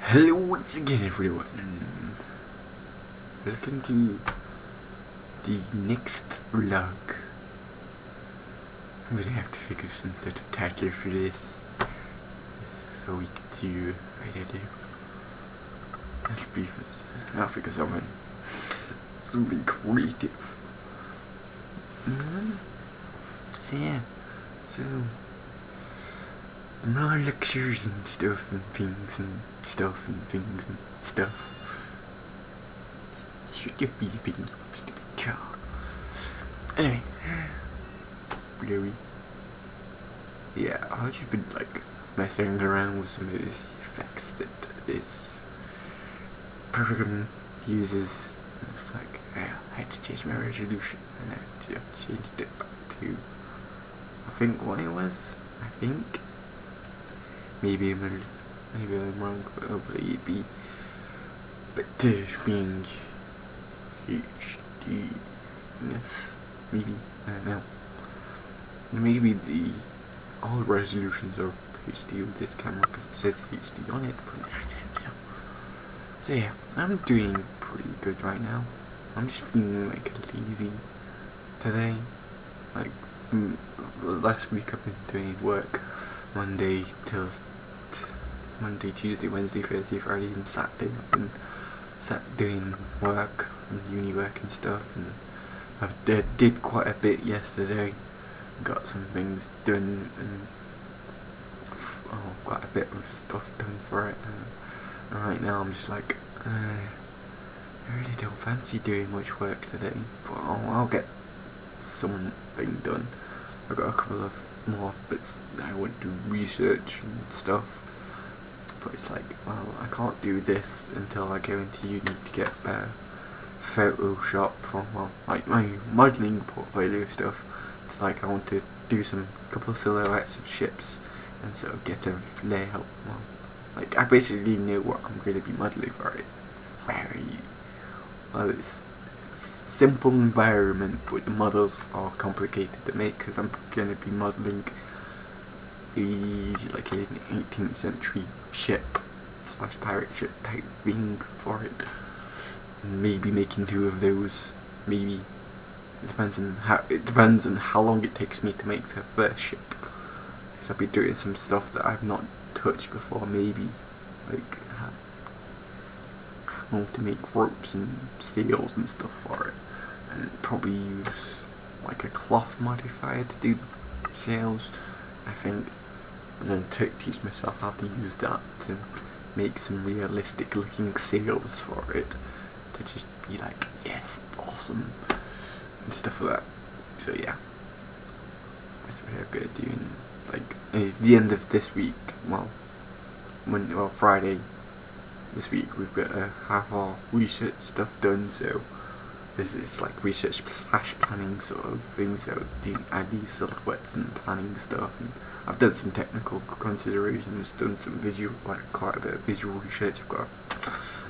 Hello once again everyone, welcome to the next vlog. I'm gonna have to figure some sort of title for this so we can do, I don't know, I'll figure something creative. So yeah, so more lectures and stuff and things and stuff and things and stuff. Shut your beeping, stupid cow. Anyway, blurry. Yeah, I've just been like messing around with some of the effects that this program uses. Like, I had to change my resolution and I changed it back to, I think what it was. I think maybe I'm wrong, but hopefully it'd be better being HD. Yes, maybe, I don't know. Maybe all resolutions are HD with this camera because it says HD on it, but I don't know. So yeah, I'm doing pretty good right now. I'm just feeling like lazy today. Like from last week I've been doing work Monday, Tuesday, Wednesday, Thursday, Friday and Saturday. I've been doing work and uni work and stuff, and I did quite a bit yesterday. Got some things done and quite a bit of stuff done for it. And right now I'm just like, I really don't fancy doing much work today, but I'll get something done. I've got a couple of more bits that I want to research and stuff, but it's like, well, I can't do this until I go into uni to get Photoshop for, well, like my modelling portfolio stuff. It's like I want to do couple of silhouettes of ships and sort of get a layout. Well, like I basically know what I'm going to be modelling for it. It's simple environment, but the models are complicated to make because I'm going to be modelling like an 18th century ship / pirate ship type thing for it. And maybe making 2 of those. Maybe it depends on how long it takes me to make the first ship. Because I'll be doing some stuff that I've not touched before. Maybe like how to make ropes and sails and stuff for it, and probably use like a cloth modifier to do sails, I think, and then teach myself how to use that to make some realistic looking sails for it, to just be like, yes, awesome and stuff like that. So yeah, that's what I'm gonna do. And like at the end of this week, Friday this week, we've got to have our research stuff done. So this is like research / planning sort of thing. So add these silhouettes and planning stuff, and I've done some technical considerations, done some quite a bit of visual research. I've got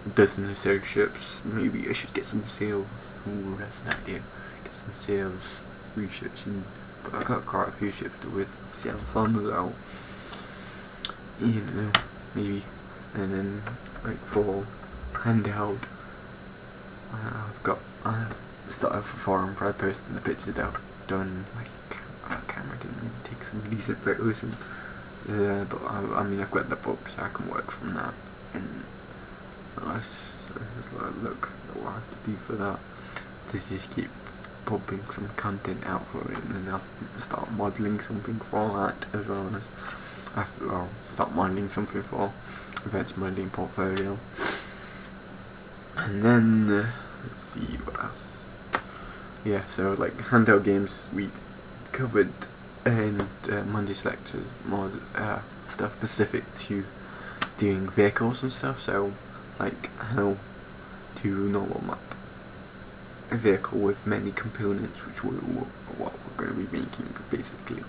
a dozen or so ships. Maybe I should get some sails. Ooh, that's an idea. Get some sails researching. But I've got quite a few ships with sails on as well. You know, maybe. And then like for handheld, I've started for forum by posting the pictures that I've done. Like camera didn't really take some decent photos from but I mean I've got the book, so I can work from that. And let's look at what I have to do for that, to just keep pumping some content out for it, and then I'll start modelling something for that, as well as start modelling something for events modelling portfolio. And then let's see what else. Yeah, so like handheld games we covered, and Monday's lectures more stuff specific to doing vehicles and stuff. So like how to normal map a vehicle with many components, which what we're going to be making basically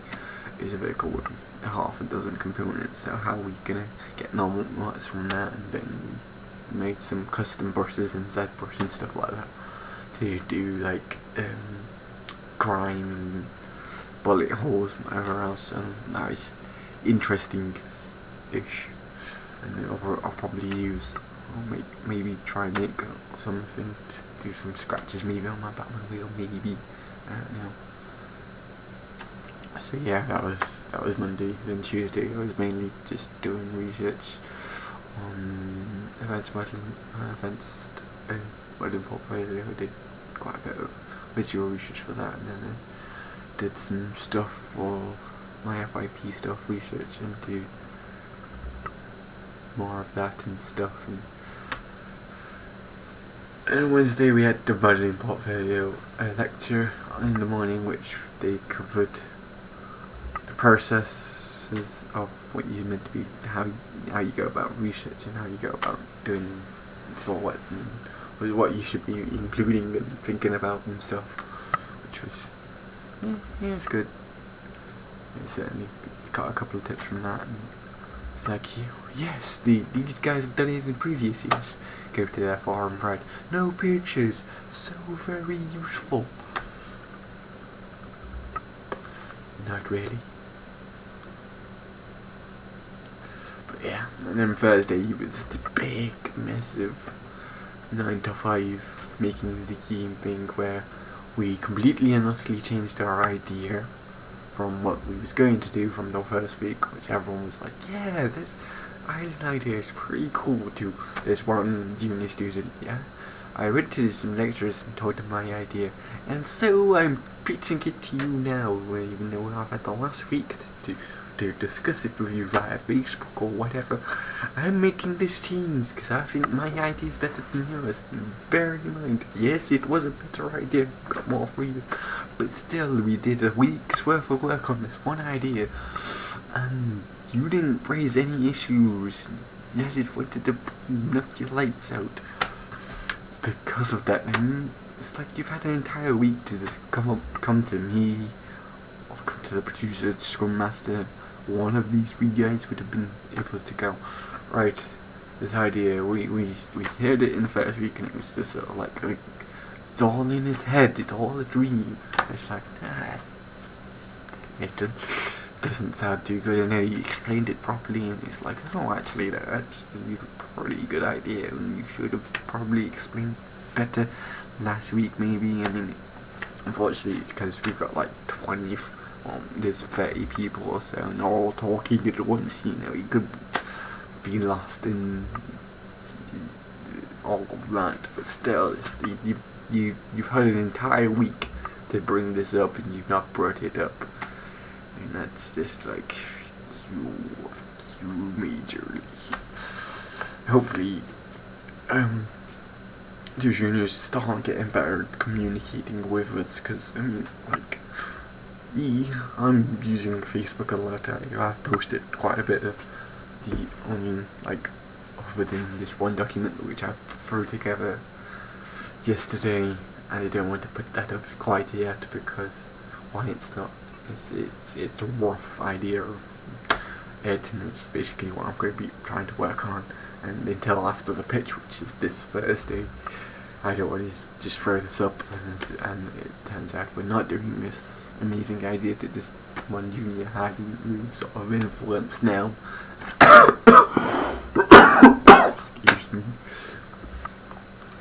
is a vehicle with half a dozen components. So how are we going to get normal maps from that, and then made some custom brushes and ZBrush and stuff like that to do like crime and bullet holes and whatever else. So that is interesting-ish. and I'll probably use, or maybe try and make something, do some scratches maybe on my Batman wheel, maybe, I don't know. So yeah, that was Monday. Then Tuesday I was mainly just doing research on events wedding portfolio. I did quite a bit of visual research for that, and then I did some stuff for my FYP stuff, research into more of that and stuff. And on Wednesday we had the budding portfolio lecture in the morning, which they covered the processes of what you're meant to be, how you go about research and how you go about doing what and what you should be including and thinking about and stuff, which was yeah, it's good. It certainly got a couple of tips from that, and it's like, yes, these guys have done it in previous years. Go to their forum thread. No pictures, so very useful. Not really. But yeah, and then Thursday was the big, massive 9 to 5 making the game thing, where we completely and utterly changed our idea from what we was going to do from the first week, which everyone was like, yeah, this island idea is pretty cool to this one junior student, yeah. I went to some lecturers and told them my idea, and so I'm pitching it to you now, even though I've had the last week to discuss it with you via Facebook or whatever. I'm making this change because I think my idea is better than yours. Bear in mind, yes, it was a better idea, got more freedom, but still, we did a week's worth of work on this one idea, and you didn't raise any issues. You just wanted to knock your lights out because of that. And it's like you've had an entire week to just come to me, or come to the producer, the scrum master. One of these 3 guys would have been able to go, right, this idea, we heard it in the first week, and it was just sort of like it's all in his head, it's all a dream. It's like, nah, it doesn't sound too good. And then he explained it properly, and it's like, oh, actually, that's a pretty good idea, and you should have probably explained better last week, maybe. I mean, unfortunately, it's because we've got like 20, there's 30 people or so, and they're all talking at once, you know, you could be lost in all of that, but still, you've had an entire week to bring this up, and you've not brought it up, and that's just like, you majorly. Hopefully, the juniors start getting better at communicating with us, because, I mean, like, I'm using Facebook a lot. I've posted quite a bit of within this one document which I threw together yesterday, and I don't want to put that up quite yet because it's a rough idea of it, and it's basically what I'm going to be trying to work on, and until after the pitch, which is this Thursday, I don't want to just throw this up and it turns out we're not doing this amazing idea that this one junior had who sort of influence now. Excuse me.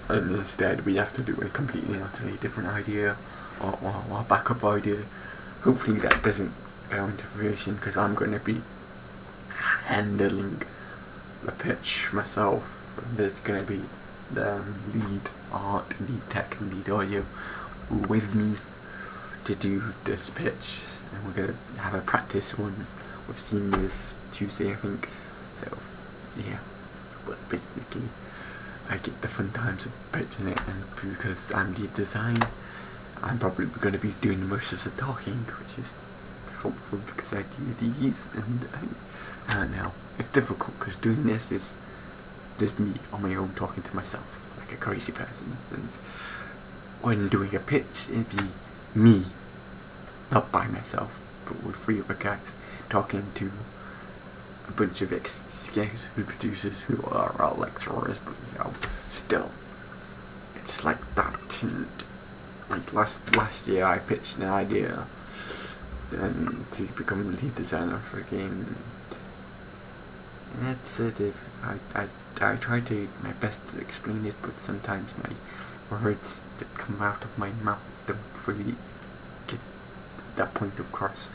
And instead we have to do a completely utterly different idea or backup idea. Hopefully that doesn't go into fruition, because I'm going to be handling the pitch myself. There's going to be the lead art, lead tech, lead audio with me to do this pitch, and we're going to have a practice one with seniors Tuesday, I think. So yeah, but basically I get the fun times of pitching it, and because I'm lead design, I'm probably going to be doing most of the talking, which is helpful because I do these, and I don't know, it's difficult because doing this is just me on my own talking to myself like a crazy person, and when doing a pitch it'd be me, not by myself, but with 3 other guys talking to a bunch of executive producers who are our lecturers, but you know, still, it's like that. And like last year I pitched an idea and to become lead designer for a game, It's I try to my best to explain it, but sometimes my words that come out of my mouth don't fully get that point across.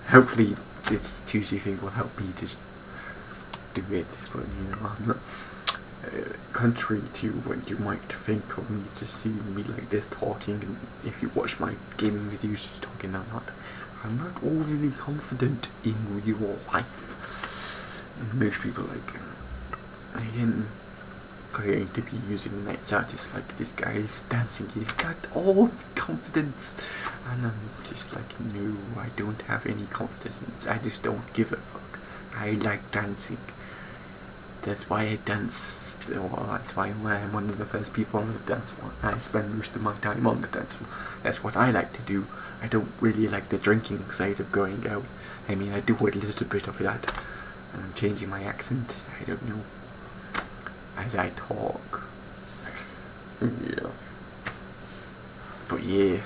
Hopefully this Tuesday thing will help me just do it, but I'm not. Contrary to what you might think of me just seeing me like this talking, and if you watch my gaming videos just talking I'm not overly confident in real life. And most people I am going to be using nights out just like this guy is dancing, he's got all the confidence, and I'm just like, no, I don't have any confidence, I just don't give a fuck. I like dancing. That's why I dance. Well, that's why I'm one of the first people on the dance floor. I spend most of my time on the dance floor. That's what I like to do. I don't really like the drinking side of going out. I mean, I do a little bit of that. I'm changing my accent. I don't know. As I talk. Yeah. But yeah.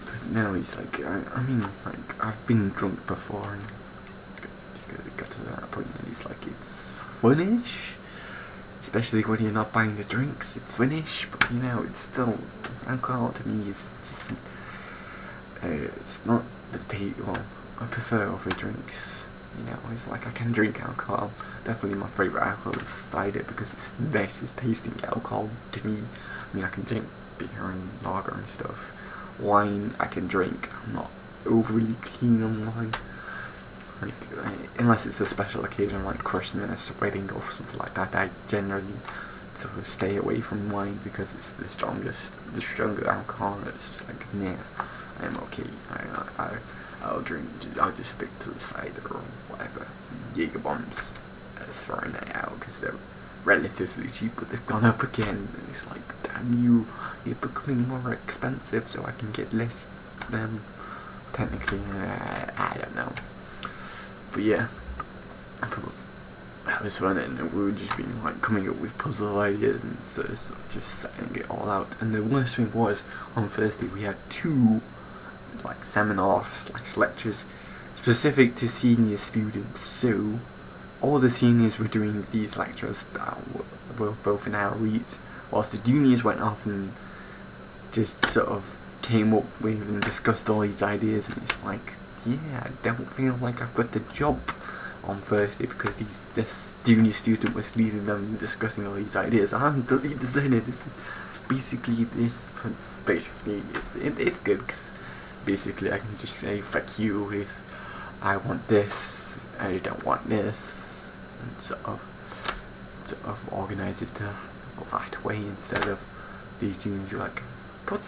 But now it's like, I mean, like, I've been drunk before and got to that point and it's like, it's funish, especially when you're not buying the drinks. It's funish, but it's still, alcohol to me is just it's not the well, I prefer other drinks. It's like I can drink alcohol. Definitely my favourite alcohol is cider because it's the nicest tasting alcohol to me. I mean, I can drink beer and lager and stuff. Wine I can drink. I'm not overly keen on wine. Unless it's a special occasion like Christmas, wedding or something like that, I generally sort of stay away from wine because it's the stronger alcohol. It's just like, nah, I'm okay. I'll just stick to the cider or whatever. Jaeger bombs for a night out because they're relatively cheap, but they've gone up again. And it's like, damn you're becoming more expensive, so I can get less. Technically, I don't know. But yeah, that was fun, and we were just being like coming up with puzzle ideas and so just setting it all out. And the worst thing was, on Thursday we had 2 like seminars / lectures specific to senior students. So all the seniors were doing these lectures that were both in our reads, whilst the juniors went off and just sort of came up with and discussed all these ideas. And it's like, yeah, I don't feel like I've got the job on Thursday because this junior student was leading them and discussing all these ideas. I'm the lead designer. This is basically this. Basically, it's good because basically I can just say fuck you with I want this, I don't want this, and sort of organize it the right way instead of these juniors are like, but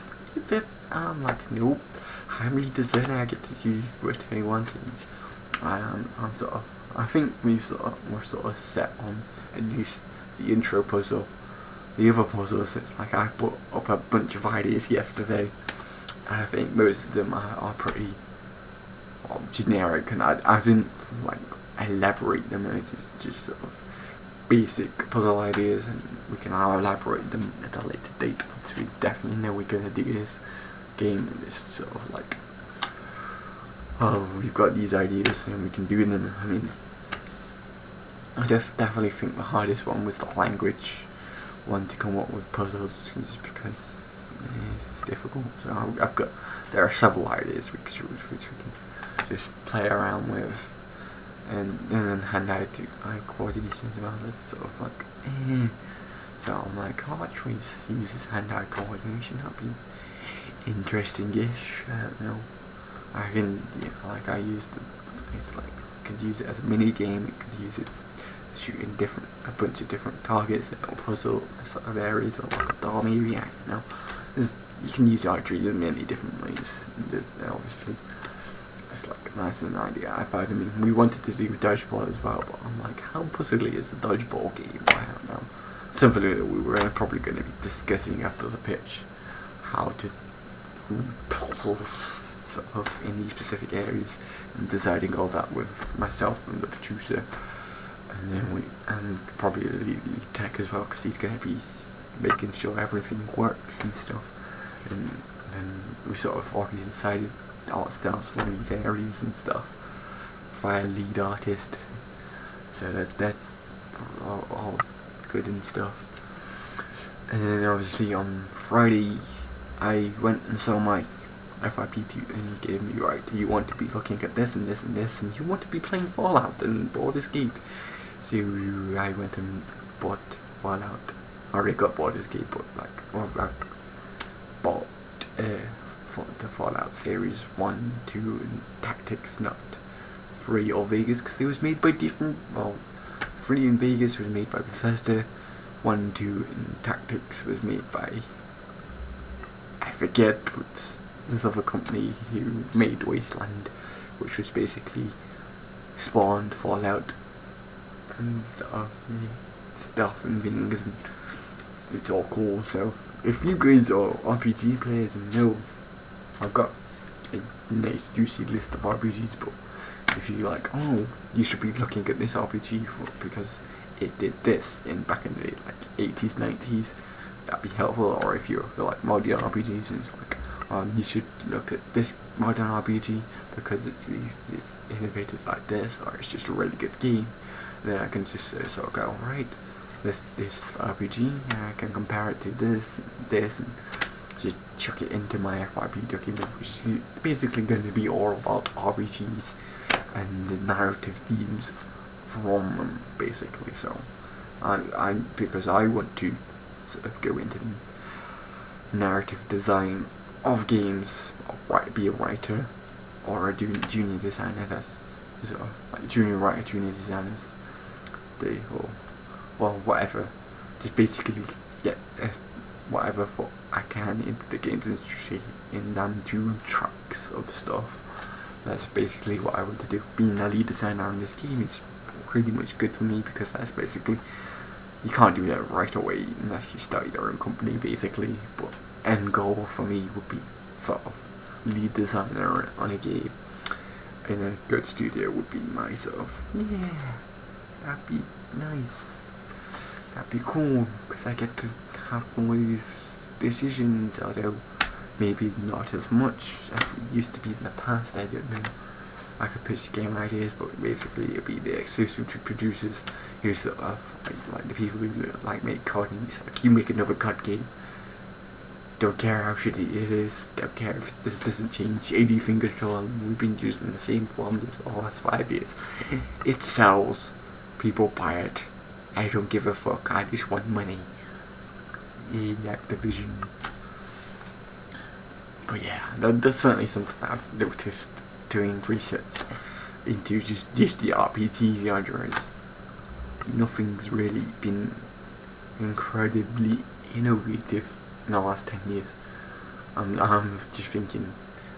this. I'm like, nope. I'm lead designer. I get to use whatever I want. I think we're sort of set on at least the intro puzzle. The other puzzles, it's like I put up a bunch of ideas yesterday, and I think most of them are pretty generic, and I didn't like elaborate them. It's just sort of basic puzzle ideas, and we can elaborate them at a later date once we definitely know we're gonna do this game. And it's sort of like, oh, we've got these ideas and we can do them. I mean, I definitely think the hardest one was the language one to come up with puzzles, just because it's difficult. So there are several ideas which we can just play around with, and then hand out to coordination as well. That's sort of like, so I'm like, oh, actually use this hand-eye coordination. That'd be interesting-ish. I don't know. I can, I used it. It's like, I could use it as a mini game. You could use it shooting a bunch of different targets in a puzzle sort of areas, or like a doll maybe. I don't know. You can use archery in many different ways. Obviously, it's like that's an idea I found. I mean, we wanted to do dodgeball as well, but I'm like, how puzzly is a dodgeball game? I don't know. Something that we were probably going to be discussing after the pitch, how to puzzle sort of in these specific areas, and deciding all that with myself and the producer, and then probably the lead tech as well, because he's going to be making sure everything works and stuff, and then we sort of already decided art styles for these areas and stuff via lead artist. So that's all good and stuff. And then obviously on Friday, I went and saw my FYP tutor, and he gave me, right, you want to be looking at this and this and this, and you want to be playing Fallout and Baldur's Gate. So I went and bought Fallout. I already got Baldur's Gate, but I bought the Fallout series 1, 2, and Tactics, not 3 or Vegas, because it was made by different, 3 in Vegas was made by Bethesda, 1, 2, and Tactics was made by, I forget, but this other company who made Wasteland, which was basically spawned Fallout and stuff and things, and it's all cool. So if you guys are RPG players and know, I've got a nice juicy list of RPGs, but if you like, oh, you should be looking at this RPG because it did this in back in the 80s, 90s, that'd be helpful. Or if you're like modern RPGs and it's like, you should look at this modern RPG because it's innovative like this, or it's just a really good game, then I can just sort of go, alright, this RPG, I can compare it to this, and just chuck it into my FYP document, which is basically going to be all about RPGs and the narrative themes from them, basically. So because I want to sort of go into narrative design of games, or be a writer or a junior designer. That's sort of like junior writer, junior designers. Whatever. Just basically get whatever I can into the games industry in them 2 tracks of stuff. That's basically what I want to do. Being a lead designer on this game is pretty much good for me, because that's basically, you can't do that right away unless you start your own company, basically. But end goal for me would be sort of lead designer on a game in a good studio would be my sort of, that'd be nice, that'd be cool, because I get to have all these decisions, although maybe not as much as it used to be in the past. I don't know. I could pitch game ideas, but basically it'd be the exclusive to producers who sort of like the people who like make COD, and it's like, you make another COD game, don't care how shitty it is, don't care if this doesn't change anything at all, we've been using the same formulas for the last 5 years. It sells, people buy it, I don't give a fuck, I just want money. In Activision. But yeah, that's certainly something that I've noticed doing research into just the RPG genres. Nothing's really been incredibly innovative in the last 10 years. I'm just thinking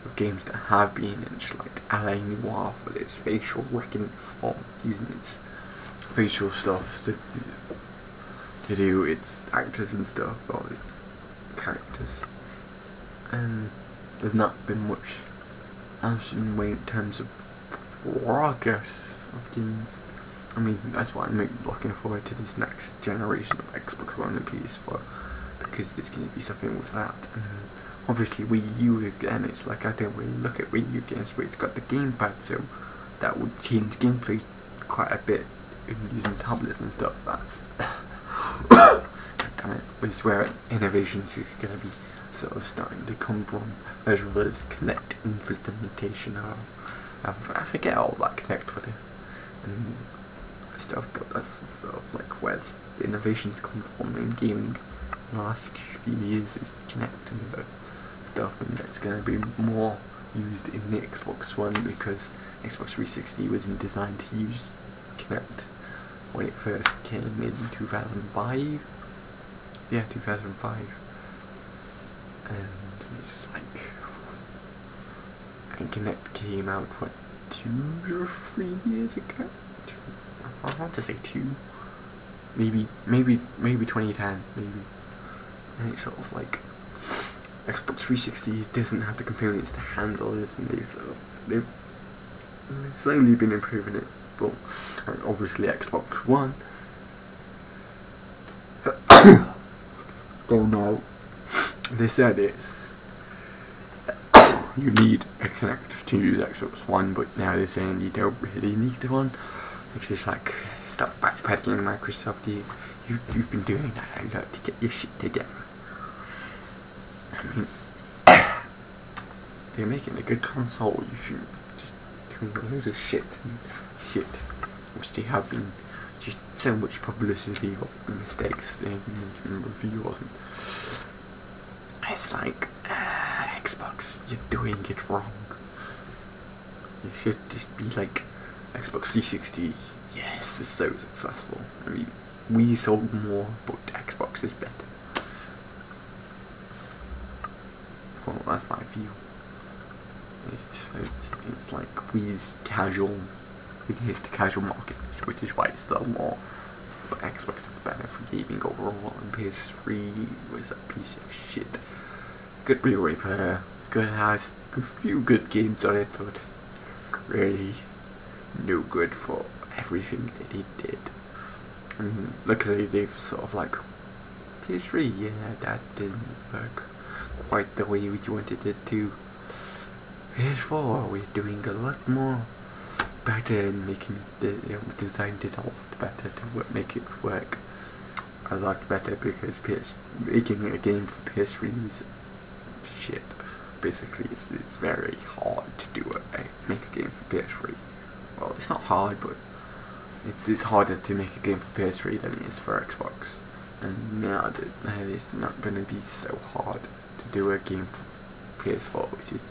of games that have been, and just like LA Noire for its facial recognition form, using its facial stuff to do its actors and stuff, or its characters. And there's not been much else in terms of progress of games. I mean, that's why I'm looking forward to this next generation of Xbox One and PS4, because there's going to be something with that. And obviously Wii U again, it's like I don't really look at Wii U games where it's got the gamepad, so that would change gameplay quite a bit in using tablets and stuff. That's damn it, is where innovations is going to be sort of starting to come from, as well as Kinect implementation. I forget all that Kinect with it and stuff, but that's sort of like where the innovations come from in gaming in the last few years, is Kinect and the stuff, and it's going to be more used in the Xbox One, because Xbox 360 wasn't designed to use Kinect when it first came in 2005. Yeah, 2005. And it's like, and Kinect came out, what, 2 or 3 years ago? I want to say 2. Maybe 2010, maybe. And it's sort of like, Xbox 360 doesn't have the components to handle this, and they've slowly been improving it. But obviously Xbox One, don't know. They said it's you need a Kinect to use Xbox One, but now they're saying you don't really need one, which is like stop backpedaling, Microsoft. You've been doing that a lot to get your shit together. I mean, you're making a good console. You shouldn't just doing a load of shit, which they have been just so much publicity of the mistakes they mentioned in reviews. And it's like, Xbox, you're doing it wrong. You should just be like, Xbox 360, yes, it's so successful. I mean, we sold more, but Xbox is better. Well, that's my view. It's like Wii's casual, it is the casual market, which is why it's still more. But Xbox is better for gaming overall, and PS3 was a piece of shit. Good Blu-ray player, has a few good games on it, but really no good for everything that it did. And luckily they've sort of like, PS3, yeah, that didn't work quite the way we wanted it to. PS4, we're doing a lot more better and making the designed it a lot better to make it work a lot better, because making a game for PS3 is shit. Basically, it's very hard to do make a game for PS3. Well, it's not hard, but it's harder to make a game for PS3 than it is for Xbox. And now it's not going to be so hard to do a game for PS4, which is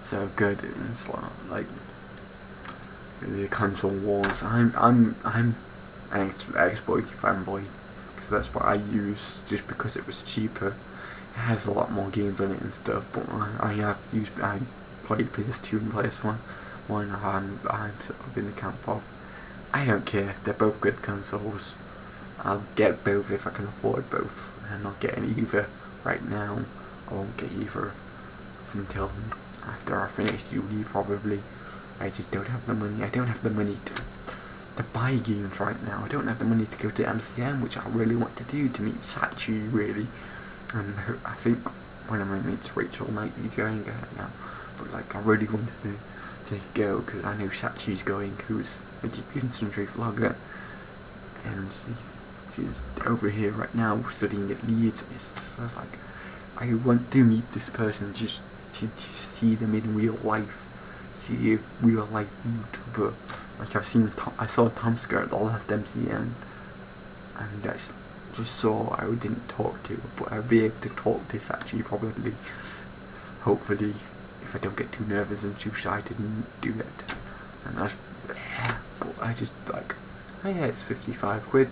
so good. And it's like the console wars. I'm an Xbox fanboy, because that's what I use, just because it was cheaper. It has a lot more games on it and stuff, but I played PS2 and PS1. I'm sort of in the camp of, I don't care, they're both good consoles. I'll get both if I can afford both. I'm not getting either right now. I won't get either until after I finish uni, probably. I just don't have the money. I don't have the money to buy games right now. I don't have the money to go to MCM, which I really want to do, to meet Sachi, really. And I think one of my mates, Rachel, might be going now. But like, I really wanted to go, because I know Sachi's going, who's a deep concentrate vlogger, and she's over here right now studying at Leeds. So I was like, I want to meet this person, just to see them in real life, see a real life YouTuber. Like I saw Tom Skirt at the last MCM, and I just saw, I didn't talk to, but I'll be able to talk to Sachi probably, hopefully, if I don't get too nervous and too shy to do it. And I just like, oh yeah, it's 55 quid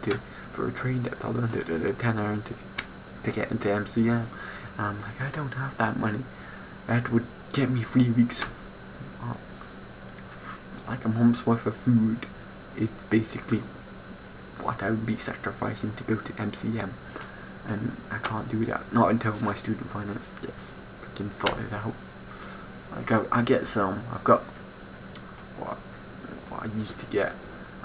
for a train at the tenner to get into MCM. Like, I don't have that money. That would get me 3 weeks, like a month's worth of food. It's basically what I would be sacrificing to go to MCM, and I can't do that, not until my student finance gets freaking sorted out. Like, I get some, I've got what I used to get,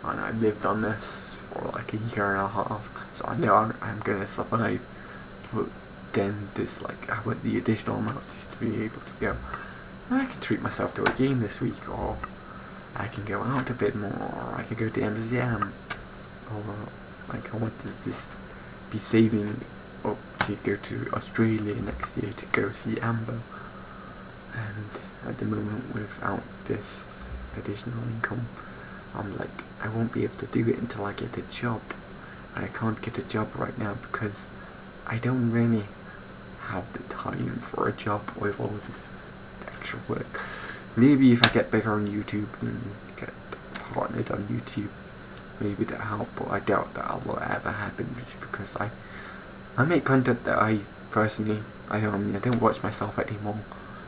and I lived on this for like a year and a half, so I know I'm gonna survive. But then this, like, I want the additional amount just to be able to go, I can treat myself to a game this week, or I can go out a bit more, or I can go to MCM, or like, I want to just be saving up to go to Australia next year to go see Amber. And at the moment, without this additional income, I'm like, I won't be able to do it until I get a job. And I can't get a job right now because I don't really have the time for a job with all this extra work. Maybe if I get bigger on YouTube and get partnered on YouTube, maybe that'll help, but I doubt that will ever happen, just because I make content that I personally, I don't watch myself anymore.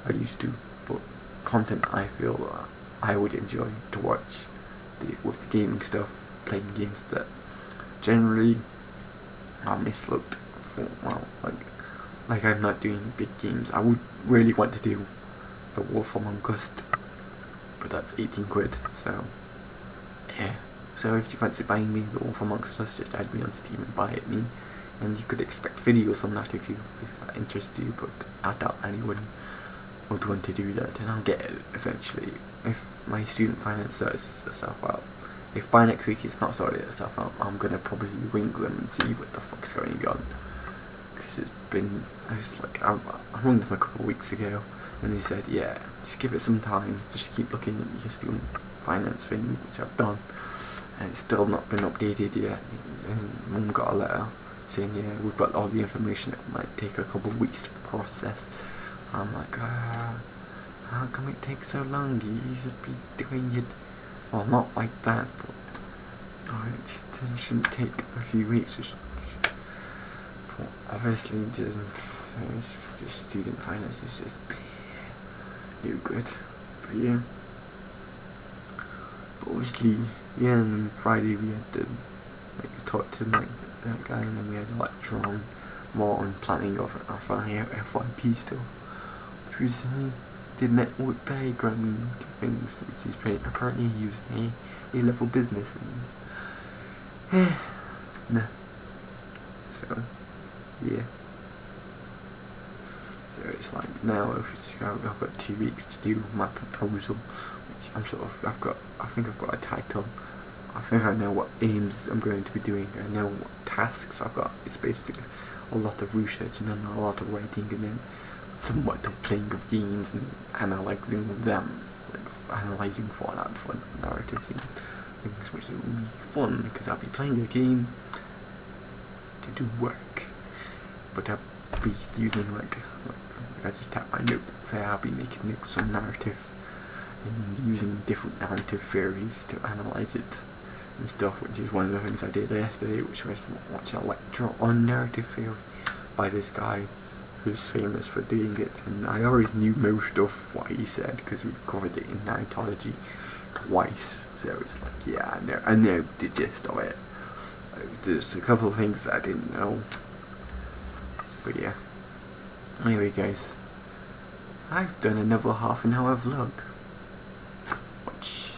I used to, but content I feel I would enjoy to watch with the gaming stuff, playing games that generally are mislooked for, well, like I'm not doing big games. I would really want to do the Wolf Among Us, but that's 18 quid, so yeah. So if you fancy buying me the Wolf Among Us, just add me on Steam and buy it me, and you could expect videos on that if that interests you, but I doubt anyone would want to do that, and I'll get it eventually if my student finance sorts itself out. if by next week it's not sorted itself out, I'm gonna probably ring them and see what the fuck's going on. Because I rung them a couple of weeks ago, and they said, yeah, just give it some time, just keep looking at your student finance thing, which I've done, and it's still not been updated yet. And Mum got a letter saying, yeah, we've got all the information, it might take a couple of weeks to process. I'm like, how come it takes so long? You should be doing it, well, not like that, but it shouldn't take a few weeks. But obviously, the student finance is just no good. But yeah. But obviously, yeah, and then Friday we had to talk to that guy, and then we had a lecture on more on planning of our FYP stuff, which was the network diagramming things, which is apparently used in A-level business, and nah. So yeah. So it's like now I've got 2 weeks to do my proposal, which I think I've got a title. I think I know what aims I'm going to be doing. I know what tasks I've got. It's basically a lot of research and then a lot of writing, and then somewhat of playing of games and analysing them, analysing Fallout for narrative things, which will be fun because I'll be playing a game to do work, but I'll be using I just tap my note there. I'll be making notes on narrative and using different narrative theories to analyse it and stuff, which is one of the things I did yesterday, which was watch a lecture on narrative theory by this guy who's famous for doing it, and I already knew most of what he said because we've covered it in narratology twice, so it's like, yeah, I know the gist of it. There's a couple of things that I didn't know, but yeah. Anyway guys, I've done another half an hour vlog, which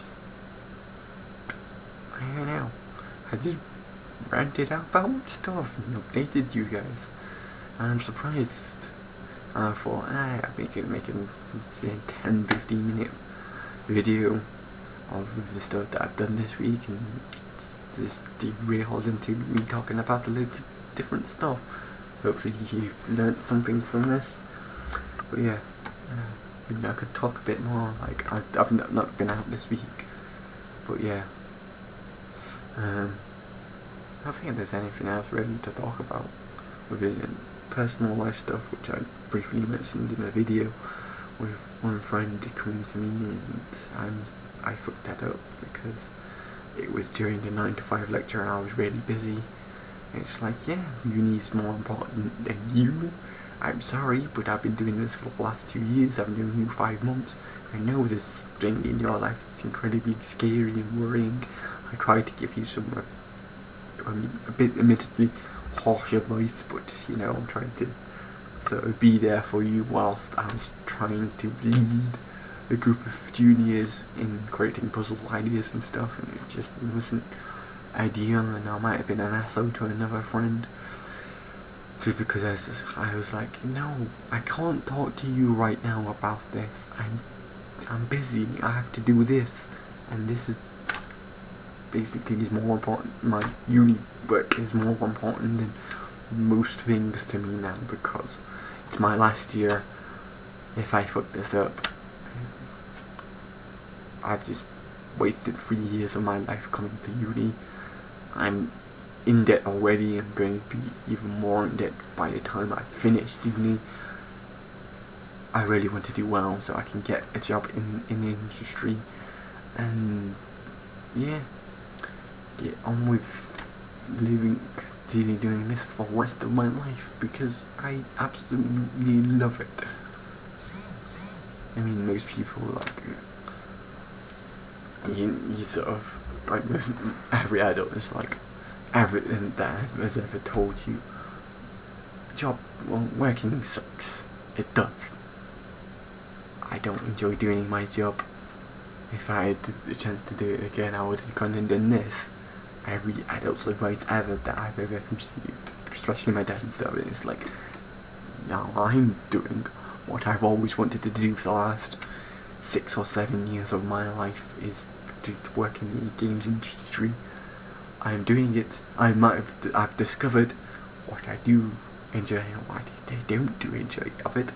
I don't know, I just ranted about stuff and updated you guys, and I'm surprised. I thought, I'll make a 10-15 minute video of the stuff that I've done this week, and just derailed into me talking about a load of different stuff. Hopefully you've learnt something from this. But yeah, maybe I could talk a bit more. I've not been out this week, but yeah. I don't think there's anything else really to talk about within personal life stuff, which I briefly mentioned in a video with one friend coming to me, and I fucked that up because it was during the 9 to 5 lecture and I was really busy. It's like, yeah, uni's more important than you. I'm sorry, but I've been doing this for the last 2 years. I've known you 5 months. I know this thing in your life is incredibly scary and worrying. I try to give you some, a bit admittedly harsh advice, but you know, I'm trying to sort of be there for you whilst I was trying to lead a group of juniors in creating puzzle ideas and stuff, and it wasn't ideal, and I might have been an asshole to another friend just because I was like, no, I can't talk to you right now about this. I'm busy. I have to do this, and this is basically more important. My uni work is more important than most things to me now because it's my last year. If I fuck this up, I've just wasted 3 years of my life coming to uni. I'm in debt already. I'm going to be even more in debt by the time I finish uni. I really want to do well so I can get a job in the industry and yeah, get on with doing this for the rest of my life because I absolutely love it. I mean, most people you sort of every adult is like everything that has ever told you. Working sucks. It does. I don't enjoy doing my job. If I had the chance to do it again, I would have gone and done this. Every adult's advice ever that I've ever received, especially my dad's stuff, is like, now I'm doing what I've always wanted to do for the last 6 or 7 years of my life, is to work in the games industry. I'm doing it. I've discovered what I do enjoy and what I don't do enjoy of it,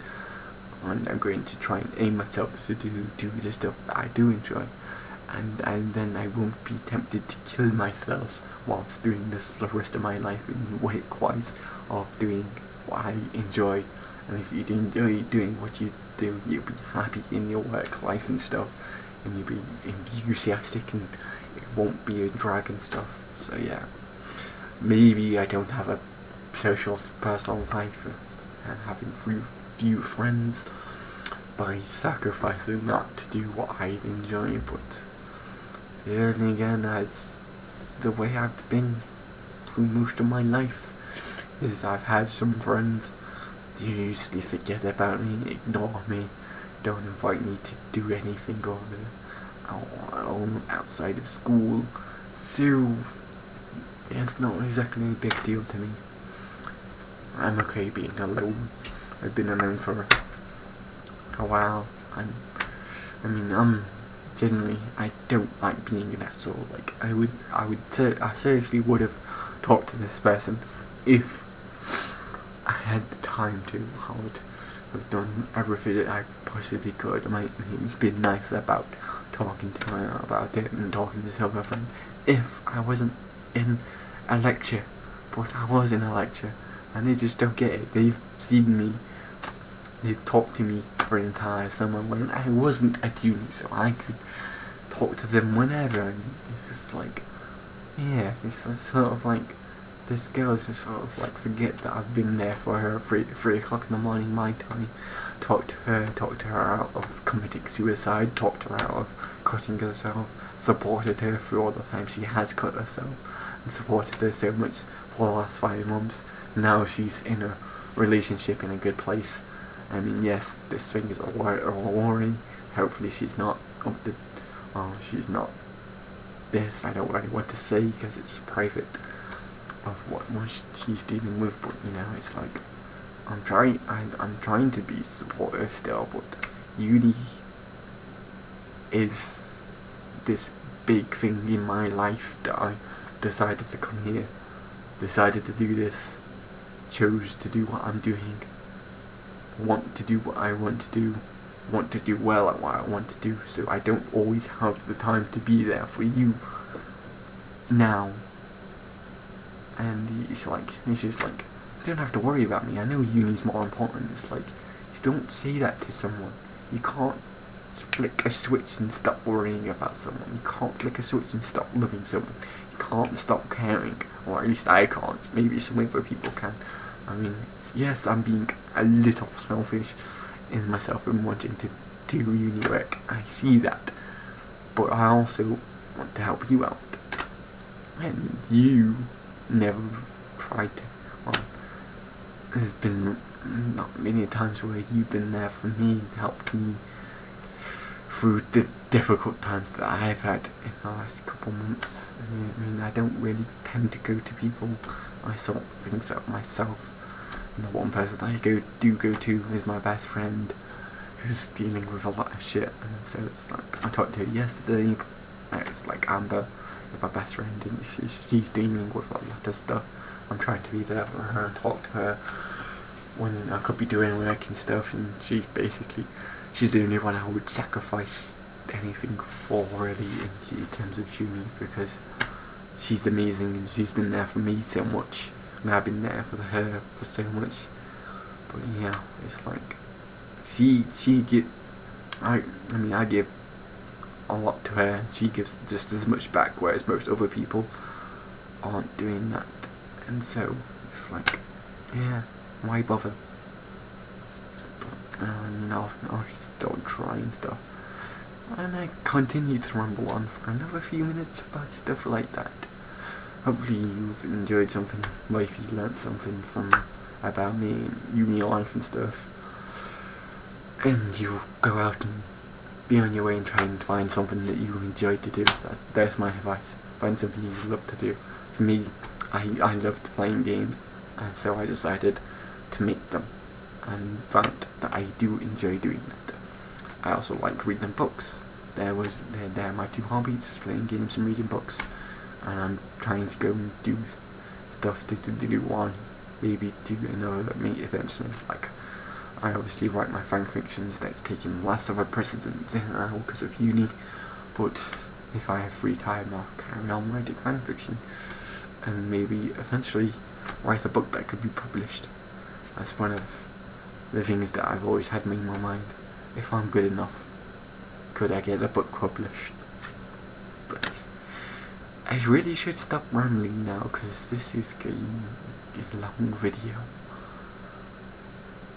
and I'm going to try and aim myself to do the stuff that I do enjoy, and then I won't be tempted to kill myself whilst doing this for the rest of my life in wise of doing what I enjoy. And if you enjoy doing what you do, you'll be happy in your work life and stuff, and you'll be enthusiastic, and it won't be a drag and stuff. So yeah, maybe I don't have a social personal life and having few friends by sacrificing that to do what I enjoy, but then again, it's the way I've been through most of my life. Is I've had some friends who usually forget about me, ignore me, don't invite me to do anything outside of school, so it's not exactly a big deal to me. I'm okay being alone. I've been alone for a while. Generally, I don't like being an asshole. Like, I seriously would have talked to this person if I had the time to. I would have done everything that I possibly could. I might have been nice about talking to her about it and talking to this other friend if I wasn't in a lecture. But I was in a lecture, and they just don't get it. They've seen me. They've talked to me for an entire summer when I wasn't at uni, so I could talk to them whenever. And it's like, yeah, it's sort of like this girl just sort of like forget that I've been there for her 3 o'clock in the morning my time. Talked to her out of committing suicide, talked her out of cutting herself, supported her through all the time she has cut herself, and supported her so much for the last 5 months. Now she's in a relationship in a good place. I mean, yes, this thing is all worrying. Hopefully she's not she's not this. I don't really want to say because it's private of what she's dealing with, but you know, it's like I'm trying to be supportive still, but uni is this big thing in my life that I decided to come here, decided to do this, chose to do what I'm doing, want to do what I want to do, want to do well at what I want to do, so I don't always have the time to be there for you now. And it's just like, you don't have to worry about me. I know uni's more important. It's like, you don't say that to someone. You can't flick a switch and stop worrying about someone. You can't flick a switch and stop loving someone. You can't stop caring. Or at least I can't. Maybe some other people can. I mean, yes, I'm being a little selfish in myself and wanting to do uni work. I see that. But I also want to help you out. And you never tried to. Well, there's been not many times where you've been there for me, helped me through the difficult times that I've had in the last couple months. I mean, I don't really tend to go to people. I sort things out myself. And the one person I do go to is my best friend, who's dealing with a lot of shit. And so it's like, I talked to her yesterday. It's like Amber, my best friend, and she's dealing with a lot of stuff. I'm trying to be there for her and talk to her when I could be doing work and stuff, and she's the only one I would sacrifice anything for, really, in terms of uni, because she's amazing and she's been there for me so much, and I've been there for her for so much. But yeah, it's like I give a lot to her, she gives just as much back, whereas most other people aren't doing that. And so it's like, yeah, why bother? But I'll still try and stuff, and I continue to ramble on for another few minutes about stuff like that. Hopefully you've enjoyed something, maybe you learnt something about me and uni life and stuff, and you go out and be on your way and try and find something that you enjoy to do. That's my advice. Find something you love to do. For me, I loved playing games, and so I decided to make them, and found that I do enjoy doing that. I also like reading books, they're my two hobbies, playing games and reading books, and I'm trying to go and do stuff to do one, maybe do another mate eventually. Like, I obviously write my fan fictions, that's taken less of a precedent now because of uni, but if I have free time I'll carry on writing fan fiction, and maybe eventually write a book that could be published. That's one of the things that I've always had in my mind. If I'm good enough, could I get a book published? But I really should stop rambling now, because this is getting a long video.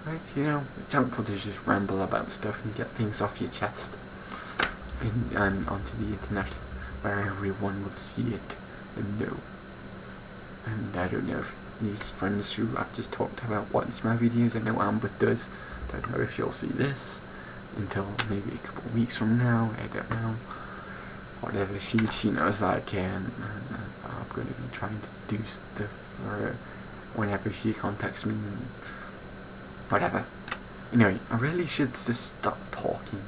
Like, you know, it's helpful to just ramble about stuff and get things off your chest and onto the internet, where everyone will see it and know. And I don't know if these friends who I've just talked about watch my videos. I know Amber does. Don't know if she'll see this until maybe a couple of weeks from now. I don't know. Whatever, she knows that I can, and I'm going to be trying to do stuff for her whenever she contacts me. Whatever. Anyway, I really should just stop talking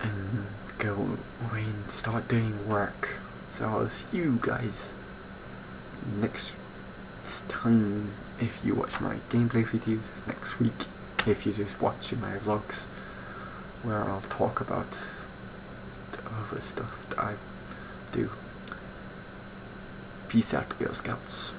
and go away and start doing work. So I'll see you guys next time if you watch my gameplay videos, next week if you're just watching my vlogs, where I'll talk about the other stuff that I do. Peace out, Girl Scouts.